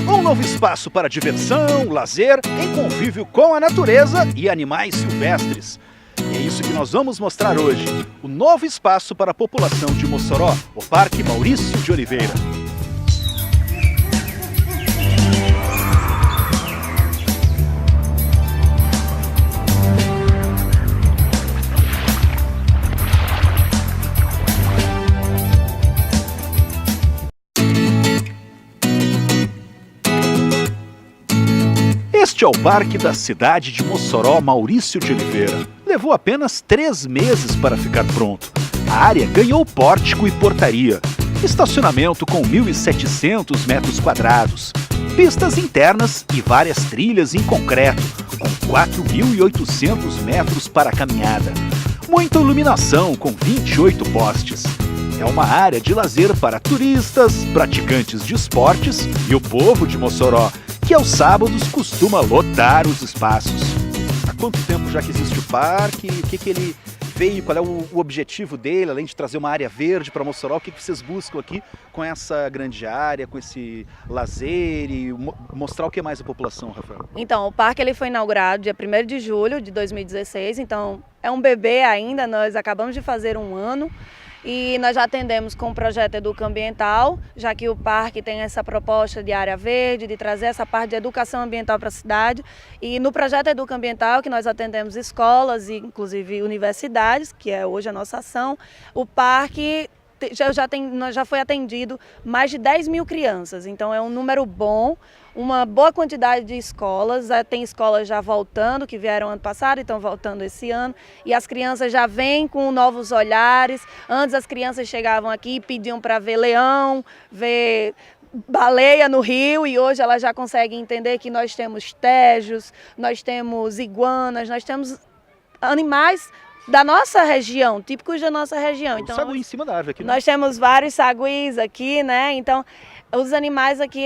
Um novo espaço para diversão, lazer, em convívio com a natureza e animais silvestres. E é isso que nós vamos mostrar hoje. O novo espaço para a população de Mossoró, o Parque Maurício de Oliveira. Este é o parque da cidade de Mossoró, Maurício de Oliveira. Levou apenas 3 meses para ficar pronto. A área ganhou pórtico e portaria, estacionamento com 1.700 metros quadrados, pistas internas e várias trilhas em concreto, com 4.800 metros para a caminhada. Muita iluminação com 28 postes. É uma área de lazer para turistas, praticantes de esportes e o povo de Mossoró, que aos sábados costuma lotar os espaços. Há quanto tempo já que existe o parque? O que ele veio? Qual é o objetivo dele, além de trazer uma área verde para Mossoró? O que vocês buscam aqui com essa grande área, com esse lazer e mostrar o que mais à população, Rafael? Então, o parque ele foi inaugurado dia 1º de julho de 2016, então é um bebê ainda, nós acabamos de fazer 1 ano. E nós já atendemos com o projeto Educambiental, já que o parque tem essa proposta de área verde, de trazer essa parte de educação ambiental para a cidade. E no projeto Educambiental, que nós atendemos escolas e inclusive universidades, que é hoje a nossa ação, o parque já foi atendido mais de 10 mil crianças, então é um número bom, uma boa quantidade de escolas, tem escolas já voltando, que vieram ano passado e estão voltando esse ano, e as crianças já vêm com novos olhares. Antes as crianças chegavam aqui e pediam para ver leão, ver baleia no rio, e hoje elas já conseguem entender que nós temos tejos, nós temos iguanas, nós temos animais da nossa região, típicos da nossa região. Então, sagui em cima da árvore aqui, né? Nós temos vários saguis aqui, né? Então, os animais aqui,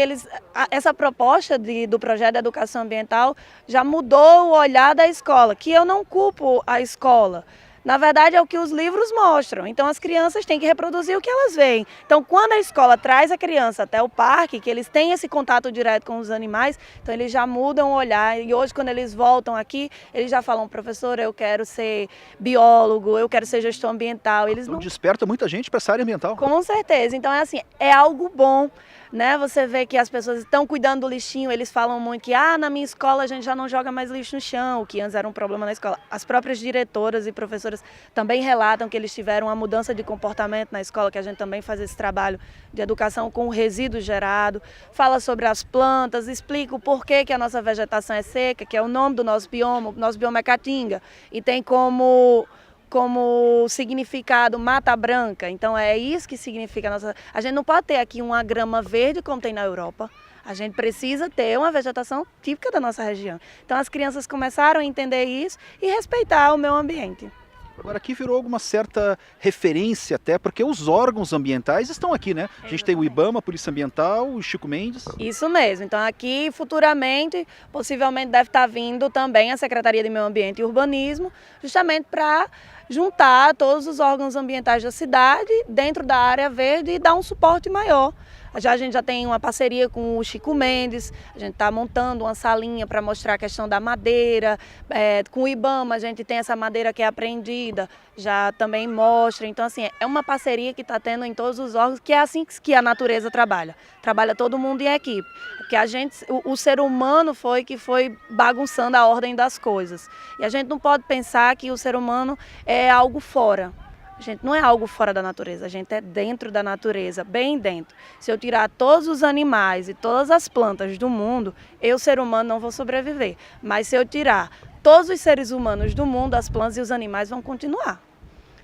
essa proposta do projeto de educação ambiental já mudou o olhar da escola, que eu não culpo a escola. Na verdade, é o que os livros mostram. Então, as crianças têm que reproduzir o que elas veem. Então, quando a escola traz a criança até o parque, que eles têm esse contato direto com os animais, então eles já mudam o olhar. E hoje, quando eles voltam aqui, eles já falam: professora, eu quero ser biólogo, eu quero ser gestor ambiental. Eles então, não... desperta muita gente para essa área ambiental. Com certeza. Então, é assim, é algo bom, né? Você vê que as pessoas estão cuidando do lixinho, eles falam muito que na minha escola a gente já não joga mais lixo no chão, o que antes era um problema na escola. As próprias diretoras e professoras também relatam que eles tiveram uma mudança de comportamento na escola, que a gente também faz esse trabalho de educação com o resíduo gerado, fala sobre as plantas, explica o porquê que a nossa vegetação é seca, que é o nome do nosso bioma é caatinga, e tem como significado mata branca. Então é isso que significa a nossa... A gente não pode ter aqui uma grama verde como tem na Europa. A gente precisa ter uma vegetação típica da nossa região. Então as crianças começaram a entender isso e respeitar o meio ambiente. Agora aqui virou alguma certa referência até, porque os órgãos ambientais estão aqui, né? A gente tem o IBAMA, a Polícia Ambiental, o Chico Mendes. Isso mesmo. Então aqui futuramente, possivelmente deve estar vindo também a Secretaria de Meio Ambiente e Urbanismo, justamente para juntar todos os órgãos ambientais da cidade dentro da área verde e dar um suporte maior. A gente já tem uma parceria com o Chico Mendes, a gente está montando uma salinha para mostrar a questão da madeira, com o IBAMA a gente tem essa madeira que é apreendida, já também mostra. Então assim, é uma parceria que está tendo em todos os órgãos, que é assim que a natureza trabalha todo mundo em equipe, porque o ser humano foi bagunçando a ordem das coisas, e a gente não pode pensar que o ser humano é algo fora. A gente não é algo fora da natureza, a gente é dentro da natureza, bem dentro. Se eu tirar todos os animais e todas as plantas do mundo, eu, ser humano, não vou sobreviver. Mas se eu tirar todos os seres humanos do mundo, as plantas e os animais vão continuar.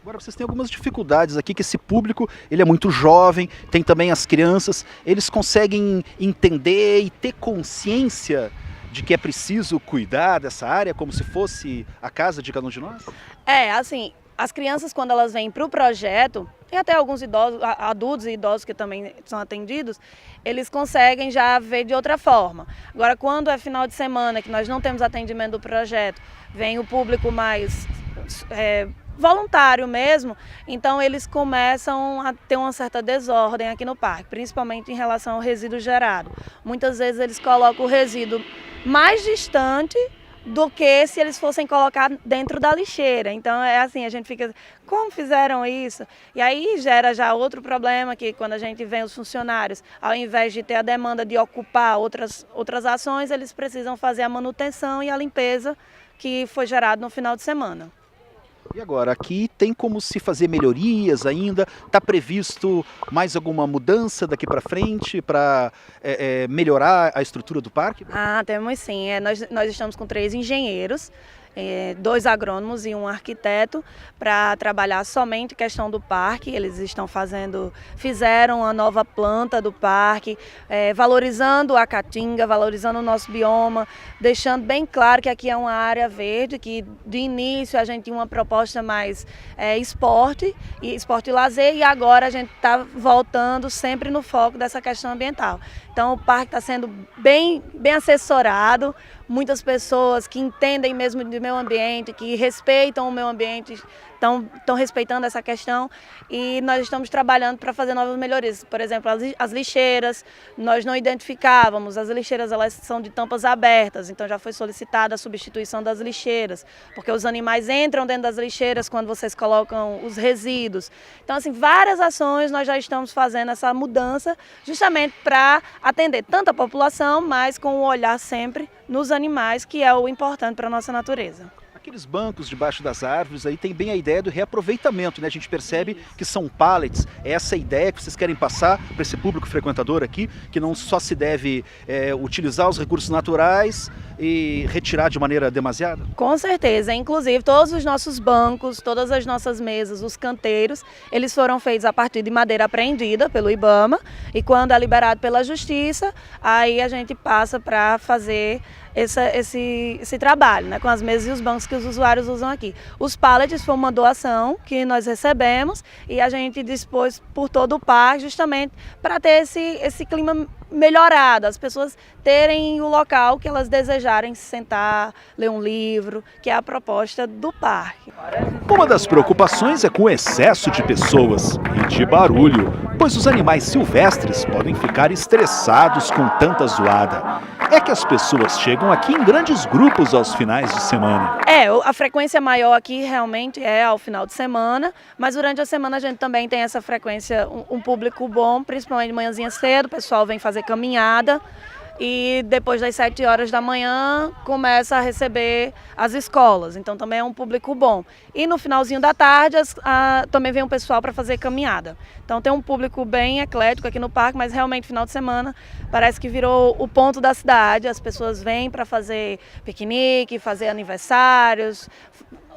Agora, vocês têm algumas dificuldades aqui, que esse público ele é muito jovem, tem também as crianças, eles conseguem entender e ter consciência de que é preciso cuidar dessa área como se fosse a casa de cada um de nós? Assim... As crianças, quando elas vêm para o projeto, tem até alguns idosos, adultos e idosos que também são atendidos, eles conseguem já ver de outra forma. Agora, quando é final de semana, que nós não temos atendimento do projeto, vem o público mais voluntário mesmo, então eles começam a ter uma certa desordem aqui no parque, principalmente em relação ao resíduo gerado. Muitas vezes eles colocam o resíduo mais distante do que se eles fossem colocar dentro da lixeira. Então é assim, a gente fica, como fizeram isso? E aí gera já outro problema, que quando a gente vê os funcionários, ao invés de ter a demanda de ocupar outras ações, eles precisam fazer a manutenção e a limpeza que foi gerado no final de semana. E agora, aqui tem como se fazer melhorias ainda? Está previsto mais alguma mudança daqui para frente para melhorar a estrutura do parque? Ah, temos sim. Nós estamos com 3 engenheiros, 2 agrônomos e um arquiteto para trabalhar somente questão do parque. Eles fizeram a nova planta do parque, valorizando a caatinga, valorizando o nosso bioma, deixando bem claro que aqui é uma área verde, que de início a gente tinha uma proposta mais esporte e lazer, e agora a gente está voltando sempre no foco dessa questão ambiental. Então o parque está sendo bem assessorado, muitas pessoas que entendem mesmo de meio ambiente, que respeitam o meio ambiente, estão respeitando essa questão, e nós estamos trabalhando para fazer novas melhorias. Por exemplo, as lixeiras, nós não identificávamos, as lixeiras elas são de tampas abertas, então já foi solicitada a substituição das lixeiras, porque os animais entram dentro das lixeiras quando vocês colocam os resíduos. Então, assim, várias ações nós já estamos fazendo essa mudança, justamente para atender tanto a população, mas com o olhar sempre nos animais, que é o importante para a nossa natureza. Aqueles bancos debaixo das árvores aí tem bem a ideia do reaproveitamento, né? A gente percebe que são pallets, é essa ideia que vocês querem passar para esse público frequentador aqui, que não só se deve utilizar os recursos naturais e retirar de maneira demasiada? Com certeza, inclusive todos os nossos bancos, todas as nossas mesas, os canteiros, eles foram feitos a partir de madeira apreendida pelo IBAMA, e quando é liberado pela Justiça, aí a gente passa para fazer esse trabalho, né, com as mesas e os bancos que os usuários usam aqui. Os pallets foi uma doação que nós recebemos e a gente dispôs por todo o parque, justamente para ter esse clima melhorado, as pessoas terem o local que elas desejarem se sentar, ler um livro, que é a proposta do parque. Uma das preocupações é com o excesso de pessoas e de barulho, pois os animais silvestres podem ficar estressados com tanta zoada. É que as pessoas chegam aqui em grandes grupos aos finais de semana. A frequência maior aqui realmente é ao final de semana, mas durante a semana a gente também tem essa frequência, um público bom, principalmente de manhãzinha cedo, o pessoal vem fazer caminhada. E depois das 7 horas da manhã começa a receber as escolas, então também é um público bom. E no finalzinho da tarde também vem um pessoal para fazer caminhada. Então tem um público bem eclético aqui no parque, mas realmente final de semana parece que virou o ponto da cidade. As pessoas vêm para fazer piquenique, fazer aniversários,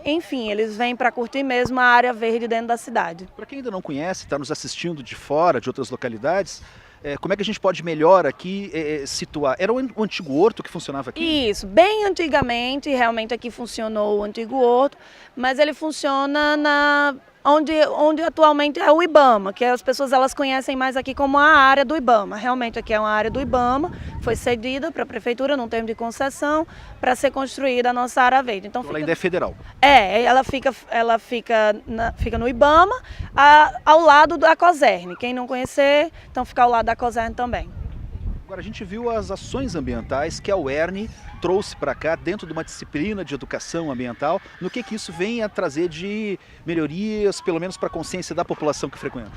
enfim, eles vêm para curtir mesmo a área verde dentro da cidade. Para quem ainda não conhece, está nos assistindo de fora, de outras localidades, como é que a gente pode melhor aqui situar? Era o antigo horto que funcionava aqui? Isso, bem antigamente, realmente aqui funcionou o antigo horto, mas ele funciona onde atualmente é o IBAMA, que as pessoas elas conhecem mais aqui como a área do IBAMA. Realmente aqui é uma área do IBAMA, foi cedida para a prefeitura num termo de concessão para ser construída a nossa área verde. Então ela ainda é federal? Ela fica no IBAMA, ao lado da COSERN. Quem não conhecer, então fica ao lado da COSERN também. Agora a gente viu as ações ambientais que a UERN trouxe para cá dentro de uma disciplina de educação ambiental, no que isso vem a trazer de melhorias, pelo menos para a consciência da população que frequenta?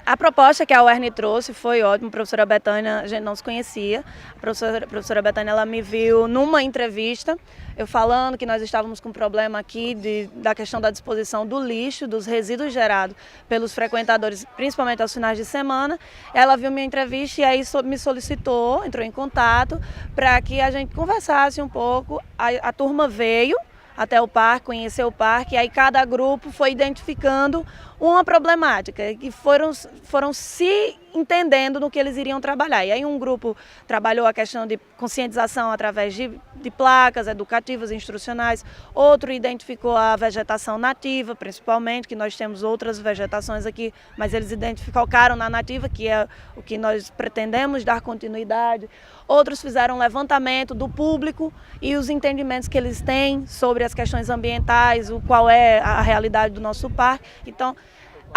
A proposta que a UERN trouxe foi ótima. A professora Betânia, a gente não se conhecia, a professora Betânia ela me viu numa entrevista, eu falando que nós estávamos com um problema aqui da questão da disposição do lixo, dos resíduos gerados pelos frequentadores, principalmente aos finais de semana. Ela viu minha entrevista e aí me solicitou, entrou em contato para que a gente conversasse um pouco. A turma veio até o parque, conheceu o parque, e aí cada grupo foi identificando uma problemática, que foram se entendendo no que eles iriam trabalhar. E aí um grupo trabalhou a questão de conscientização através de placas educativas e instrucionais, outro identificou a vegetação nativa, principalmente, que nós temos outras vegetações aqui, mas eles focaram na nativa, que é o que nós pretendemos dar continuidade. Outros fizeram um levantamento do público e os entendimentos que eles têm sobre as questões ambientais, qual é a realidade do nosso parque. Então,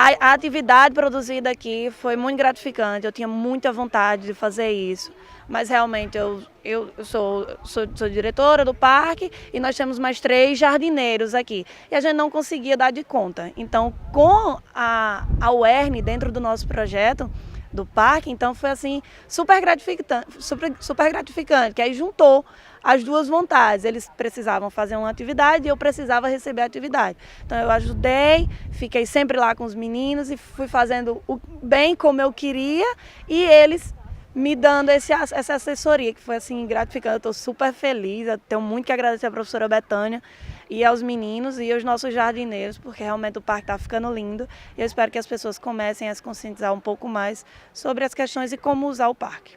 a atividade produzida aqui foi muito gratificante, eu tinha muita vontade de fazer isso, mas realmente eu sou diretora do parque e nós temos mais 3 jardineiros aqui e a gente não conseguia dar de conta. Então, com a UERN dentro do nosso projeto do parque, então foi assim super gratificante, que aí juntou as duas vontades. Eles precisavam fazer uma atividade e eu precisava receber a atividade. Então eu ajudei, fiquei sempre lá com os meninos e fui fazendo o bem como eu queria e eles me dando essa assessoria, que foi assim gratificante. Eu estou super feliz, eu tenho muito que agradecer à professora Betânia e aos meninos e aos nossos jardineiros, porque realmente o parque está ficando lindo e eu espero que as pessoas comecem a se conscientizar um pouco mais sobre as questões e como usar o parque.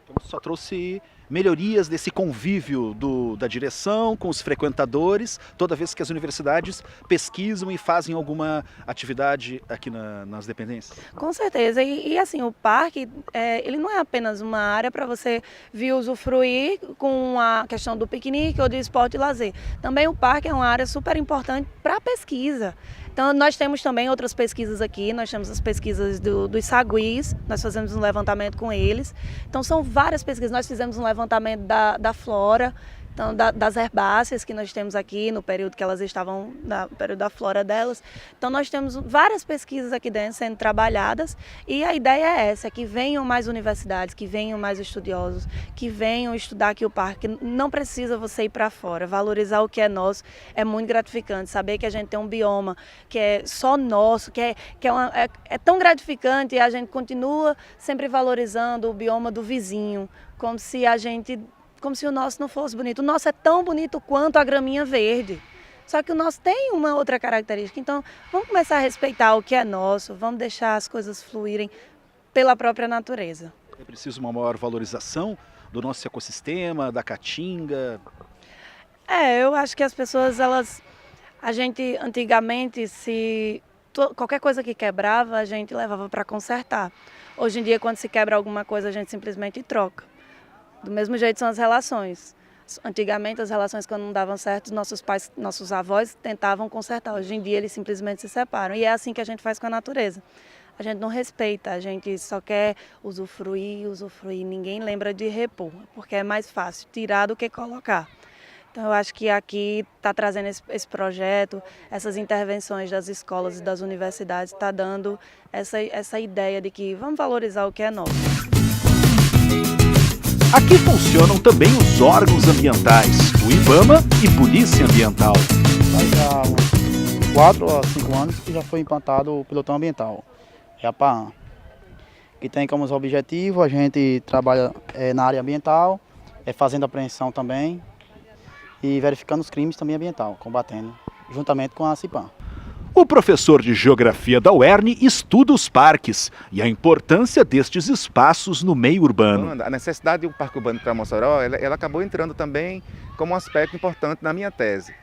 Então, só trouxe melhorias desse convívio da direção com os frequentadores, toda vez que as universidades pesquisam e fazem alguma atividade aqui nas dependências? Com certeza, e assim, o parque, ele não é apenas uma área para você vir usufruir com a questão do piquenique ou de esporte e lazer. Também o parque é uma área super importante para a pesquisa. Então, nós temos também outras pesquisas aqui, nós temos as pesquisas dos saguis, nós fazemos um levantamento com eles. Então, são várias pesquisas, nós fizemos um levantamento da flora, então, das herbáceas que nós temos aqui no período que elas estavam, no período da flora delas. Então nós temos várias pesquisas aqui dentro sendo trabalhadas e a ideia é essa, que venham mais universidades, que venham mais estudiosos, que venham estudar aqui o parque. Não precisa você ir para fora, valorizar o que é nosso é muito gratificante, saber que a gente tem um bioma que é só nosso, que é tão gratificante e a gente continua sempre valorizando o bioma do vizinho, como se o nosso não fosse bonito. O nosso é tão bonito quanto a graminha verde. Só que o nosso tem uma outra característica. Então, vamos começar a respeitar o que é nosso, vamos deixar as coisas fluírem pela própria natureza. É preciso uma maior valorização do nosso ecossistema, da caatinga? Eu acho que as pessoas, a gente antigamente, qualquer coisa que quebrava, a gente levava para consertar. Hoje em dia, quando se quebra alguma coisa, a gente simplesmente troca. Do mesmo jeito são as relações. Antigamente as relações quando não davam certo, nossos pais, nossos avós tentavam consertar. Hoje em dia eles simplesmente se separam. E é assim que a gente faz com a natureza. A gente não respeita, a gente só quer usufruir. Ninguém lembra de repor, porque é mais fácil tirar do que colocar. Então eu acho que aqui está trazendo esse projeto, essas intervenções das escolas e das universidades, está dando essa ideia de que vamos valorizar o que é nosso. Aqui funcionam também os órgãos ambientais, o IBAMA e Polícia Ambiental. Há uns 4 a 5 anos que já foi implantado o pelotão ambiental, é a PAAM, que tem como objetivo a gente trabalha na área ambiental, fazendo apreensão também e verificando os crimes também ambiental, combatendo juntamente com a CIPAM. O professor de Geografia da UERN estuda os parques e a importância destes espaços no meio urbano. A necessidade de um parque urbano para Mossoró, ela acabou entrando também como um aspecto importante na minha tese.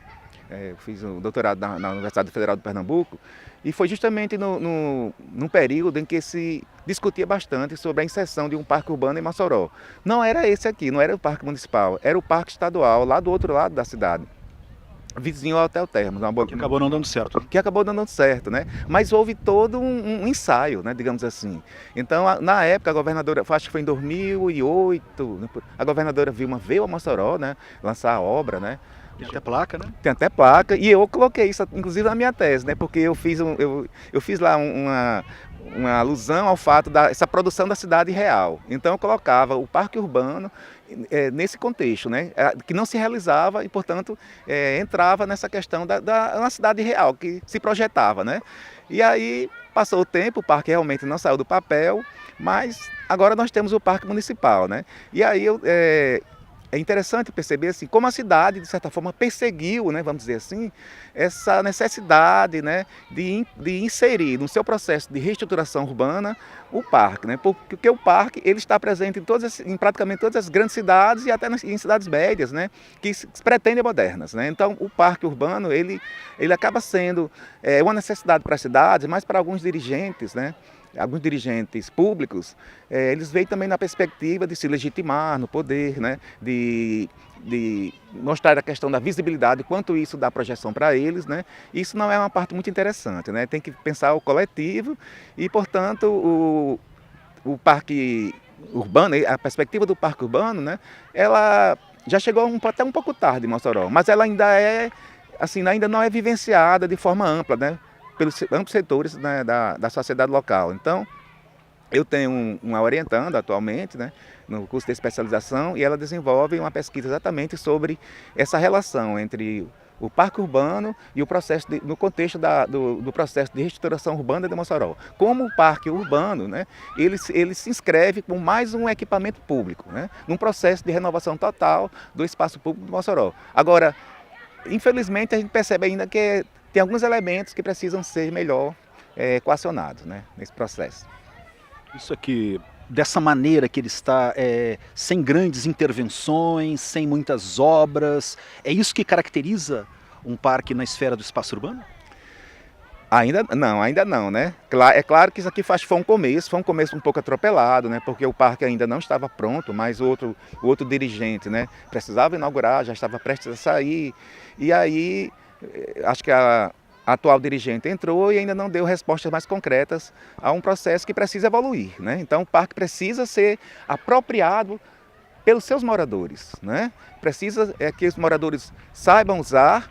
Eu fiz o doutorado na Universidade Federal de Pernambuco e foi justamente num período em que se discutia bastante sobre a inserção de um parque urbano em Mossoró. Não era esse aqui, não era o parque municipal, era o parque estadual, lá do outro lado da cidade. Vizinho ao Hotel Termas. Que acabou não dando certo. Que acabou não dando certo, né? Mas houve todo um ensaio, né, digamos assim. Então, na época, a governadora, acho que foi em 2008, a governadora Vilma veio a Mossoró, né, lançar a obra, né? Tem até placa, né? Tem até placa, e eu coloquei isso, inclusive, na minha tese, né? Porque eu fiz lá uma alusão ao fato dessa produção da cidade real. Então, eu colocava o parque urbano nesse contexto, né, que não se realizava e, portanto, entrava nessa questão da uma cidade real que se projetava, né? E aí passou o tempo, o parque realmente não saiu do papel, mas agora nós temos o parque municipal, né? E aí é interessante perceber assim, como a cidade, de certa forma, perseguiu, né, vamos dizer assim, essa necessidade, né, de inserir no seu processo de reestruturação urbana o parque, né, porque o parque ele está presente em praticamente todas as grandes cidades e até em cidades médias, né, que se pretendem modernas, né. Então o parque urbano ele acaba sendo uma necessidade para as cidades, mas para alguns dirigentes, né, alguns dirigentes públicos, eles veem também na perspectiva de se legitimar no poder, né? de mostrar a questão da visibilidade, quanto isso dá projeção para eles, né? Isso não é uma parte muito interessante, né? Tem que pensar o coletivo e, portanto, o parque urbano, a perspectiva do parque urbano, né? Ela já chegou até um pouco tarde em Mossoró, mas ela ainda assim, ainda não é vivenciada de forma ampla, né? Pelos amplos setores, né, da sociedade local. Então, eu tenho uma orientanda atualmente, né, no curso de especialização, e ela desenvolve uma pesquisa exatamente sobre essa relação entre o parque urbano e o processo no contexto do processo de reestruturação urbana de Mossoró. Como o parque urbano, né, ele se inscreve com mais um equipamento público, né, num processo de renovação total do espaço público de Mossoró. Agora, infelizmente, a gente percebe ainda que tem alguns elementos que precisam ser melhor equacionados, né, nesse processo. Isso aqui, dessa maneira que ele está, sem grandes intervenções, sem muitas obras, é isso que caracteriza um parque na esfera do espaço urbano? Ainda não, né? É claro que isso aqui foi um começo um pouco atropelado, né? Porque o parque ainda não estava pronto, mas o outro dirigente, né, precisava inaugurar, já estava prestes a sair, e aí acho que a atual dirigente entrou e ainda não deu respostas mais concretas a um processo que precisa evoluir, né? Então o parque precisa ser apropriado pelos seus moradores, né? Precisa que os moradores saibam usar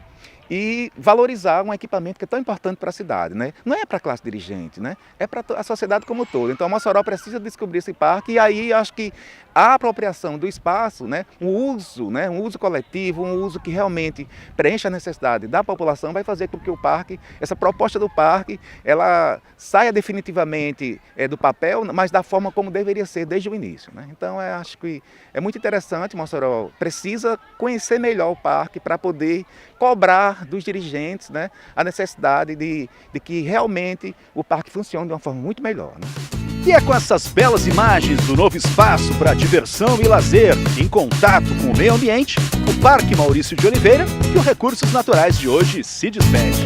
e valorizar um equipamento que é tão importante para a cidade, né? Não é para a classe dirigente, né? É para a sociedade como um todo. Então, Mossoró precisa descobrir esse parque e aí acho que a apropriação do espaço, né? Um uso coletivo, um uso que realmente preencha a necessidade da população vai fazer com que o parque, essa proposta do parque, ela saia definitivamente do papel, mas da forma como deveria ser desde o início, né? Então, acho que é muito interessante. Mossoró precisa conhecer melhor o parque para poder cobrar dos dirigentes, né, a necessidade de que realmente o parque funcione de uma forma muito melhor, né? E é com essas belas imagens do novo espaço para diversão e lazer em contato com o meio ambiente, o Parque Maurício de Oliveira, que o Recursos Naturais de hoje se despede.